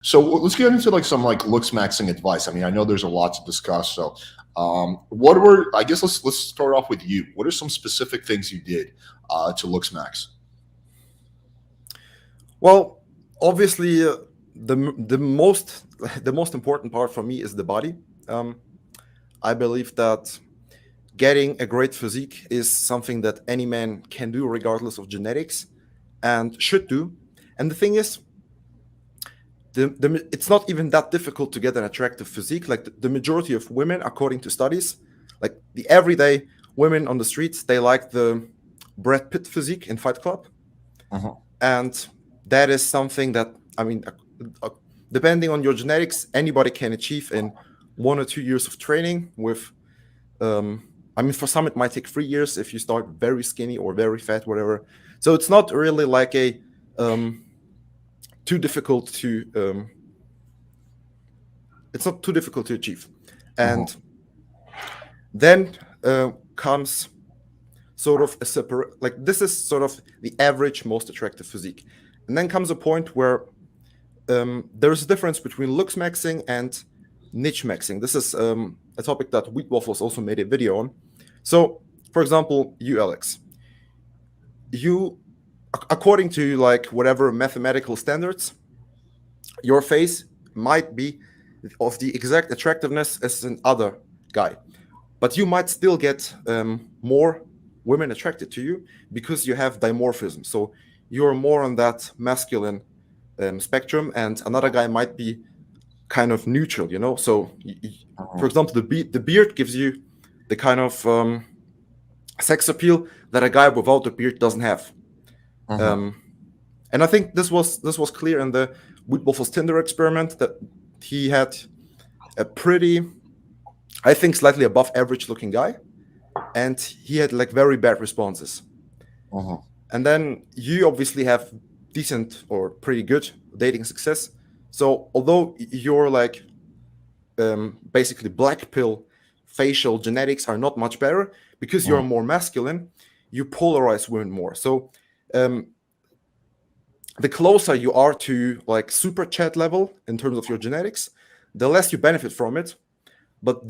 So let's get into like some like looks maxing advice. I mean, I know there's a lot to discuss. So, what were I guess let's start off with you. What are some specific things you did to looks max? Well, obviously, the most the most important part for me is the body. Um, I believe that getting a great physique is something that any man can do, regardless of genetics, and should do. And the thing is, it's not even that difficult to get an attractive physique. Like the majority of women, according to studies, like the everyday women on the streets, they like the Brad Pitt physique in Fight Club, Uh-huh. and that is something that I mean, uh, depending on your genetics, anybody can achieve in 1 or 2 years of training. With, I mean, for some it might take 3 years if you start very skinny or very fat, whatever. So it's not really like a too difficult to it's not too difficult to achieve. Uh-huh. And then comes sort of a separate, like this is sort of the average most attractive physique, and then comes a point where there's a difference between looks maxing and niche maxing. This is a topic that Wheat Waffles also made a video on. So, for example, you, Alex, you, according to like whatever mathematical standards, your face might be of the exact attractiveness as an other guy, but you might still get more women attracted to you because you have dimorphism. So you're more on that masculine spectrum, and another guy might be kind of neutral, you know. So, for Uh-huh. example, the beard gives you the kind of sex appeal that a guy without a beard doesn't have. Uh-huh. Um, and I think this was clear in the Woodwolf's Tinder experiment that he had a pretty, I think, slightly above average looking guy, and he had like very bad responses. Uh-huh. And then you obviously have decent or pretty good dating success. So although you're like basically black pill facial genetics are not much better because you're Uh-huh. more masculine, you polarize women more. So um, the closer you are to like super chat level in terms of your genetics, the less you benefit from it. But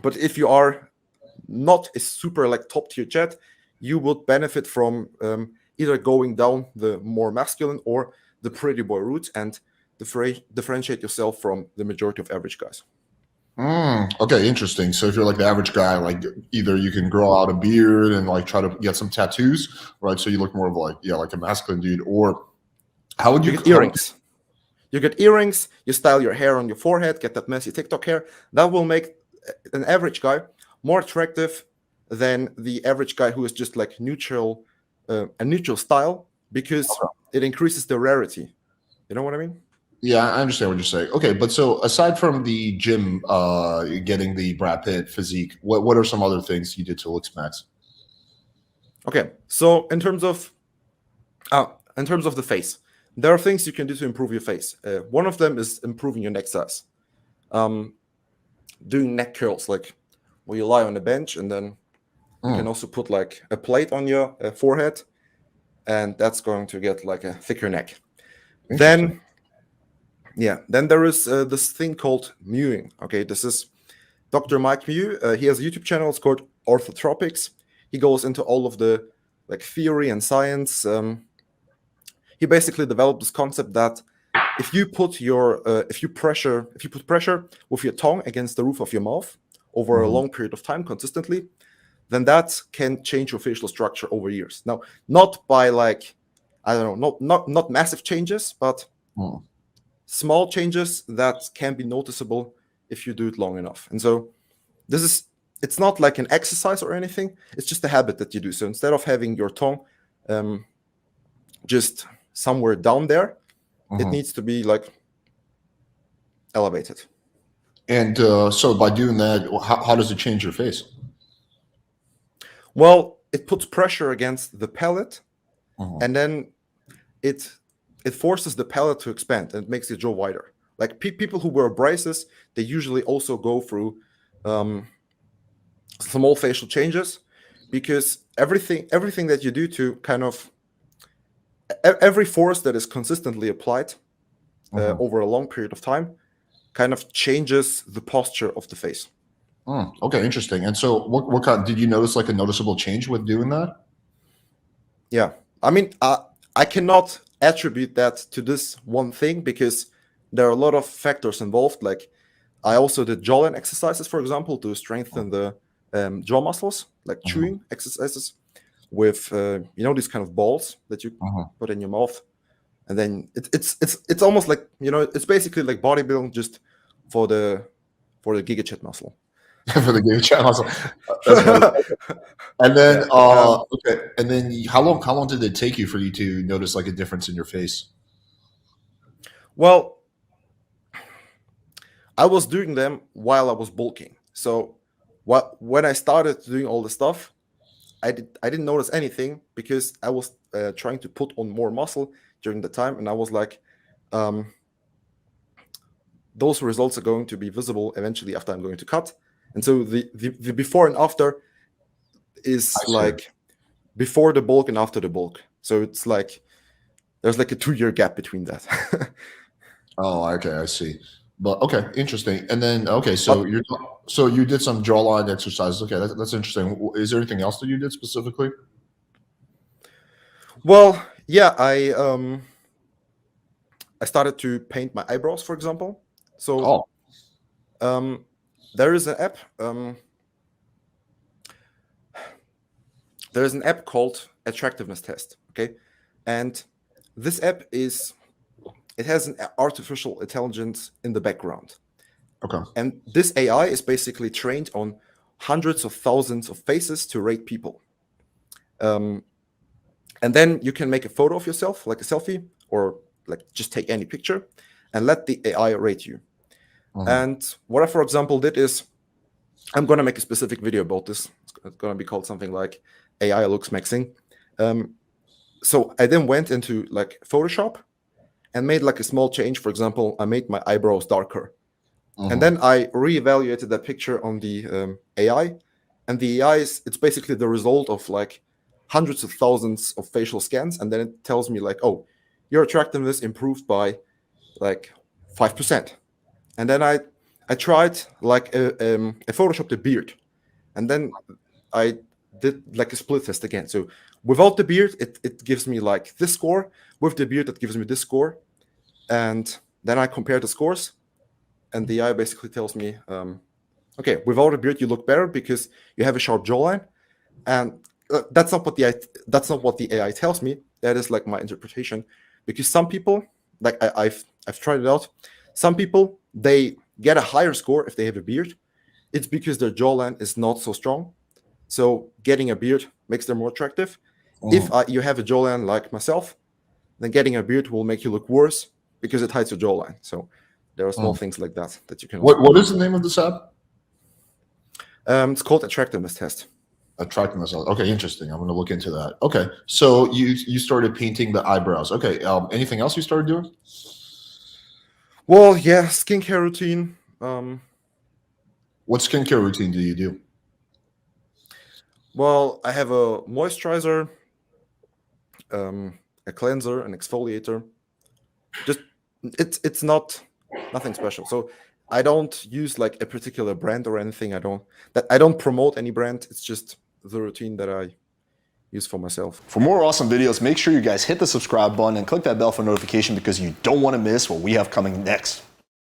but if you are not a super like top tier chat, you would benefit from either going down the more masculine or the pretty boy route and differentiate yourself from the majority of average guys. Okay, interesting. So if you're like the average guy, like either you can grow out a beard and like try to get some tattoos, right? So you look more of like yeah, like a masculine dude, or how would You you get how would earrings. You get earrings. You style your hair on your forehead. Get that messy TikTok hair. That will make an average guy more attractive than the average guy who is just like neutral, a neutral style because you it increases the rarity. You know what I mean? Yeah, I understand what you're saying. Okay, but so aside from the gym, getting the Brad Pitt physique, what are some other things you did to look max? Okay. So in terms of the face, there are things you can do to improve your face. One of them is improving your neck size. Um, doing neck curls, like where you lie on a bench and then you can Mm, also put like a plate on your forehead, and that's going to get like a thicker neck. interesting. Then, yeah, then there is this thing called mewing. Okay, this is Dr. Mike Mew. He has a YouTube channel. It's called Orthotropics. He goes into all of the like theory and science. He basically developed this concept that if you put pressure with your tongue against the roof of your mouth over a Mhm. long period of time consistently, then that can change your facial structure over years. Now, not by like, I don't know, not massive changes, but Mm. small changes that can be noticeable if you do it long enough. And so this is it's not like an exercise or anything. It's just a habit that you do. So instead of having your tongue um, just somewhere down there, it Mhm. needs to be like elevated. And so by doing that, how does it change your face? Well, it puts pressure against the palate, Mhm. and then it it forces the palate to expand and it makes your jaw wider. Like people who wear braces, they usually also go through um, small facial changes because everything that you do to kind of every force that is consistently applied over a long period of time kind of changes the posture of the face. Okay, interesting. And so what kind, did you notice like a noticeable change with doing that? Yeah, I mean, I cannot attribute that to this one thing because there are a lot of factors involved. Like I also did jawline exercises, for example, to strengthen the jaw muscles, like chewing exercises with these kind of balls that you put in your mouth, and then it's almost like it's basically like bodybuilding just for the giga chat muscle. For the game channel. That's funny. And then Yeah. okay, and then how long did it take you for you to notice like a difference in your face? Well, I was doing them while I was bulking. So when I started doing all the stuff, I didn't notice anything because I was trying to put on more muscle during the time, and I was like, those results are going to be visible eventually after I'm going to cut. And so the before and after is like before the bulk and after the bulk. So it's like there's like a 2-year gap between that. Oh, okay, I see. But okay, interesting. And then okay, so you did some jawline exercises. Okay, that's interesting. Is there anything else that you did specifically? Well, yeah, I started to paint my eyebrows, for example. So there is an app. There is an app called Attractiveness Test. Okay, and this app it has an artificial intelligence in the background. Okay. And this AI is basically trained on hundreds of thousands of faces to rate people. And then you can make a photo of yourself, like a selfie, or like just take any picture and let the AI rate you. And what I, for example, did is I'm going to make a specific video about this. It's going to be called something like AI looks maxing. So I then went into like Photoshop and made like a small change. For example, I made my eyebrows darker. And then I reevaluated that picture on the AI. And the AI it's basically the result of like hundreds of thousands of facial scans. And then it tells me like, oh, your attractiveness improved by like 5%. And then I tried like a Photoshop the beard. And then I did like a split test again. So without the beard, it gives me like this score. With the beard, it gives me this score. And then I compare the scores. And the AI basically tells me, okay, without a beard, you look better because you have a sharp jawline. And that's not what the AI tells me. That is like my interpretation. Because some people, like I've tried it out. Some people, they get a higher score if they have a beard. It's because their jawline is not so strong. So getting a beard makes them more attractive. If you have a jawline like myself, then getting a beard will make you look worse because it hides your jawline. So there are small things like that you can. What is the name of this app? It's called Attractiveness Test. Attractiveness. Okay, interesting. I'm going to look into that. Okay, so you started painting the eyebrows. Okay, anything else you started doing? Well, yeah, skincare routine. What skincare routine do you do? Well, I have a moisturizer, a cleanser, an exfoliator. Just it's nothing special. So I don't use like a particular brand or anything. I don't promote any brand. It's just the routine that I use for myself. For more awesome videos, make sure you guys hit the subscribe button and click that bell for notification because you don't want to miss what we have coming next.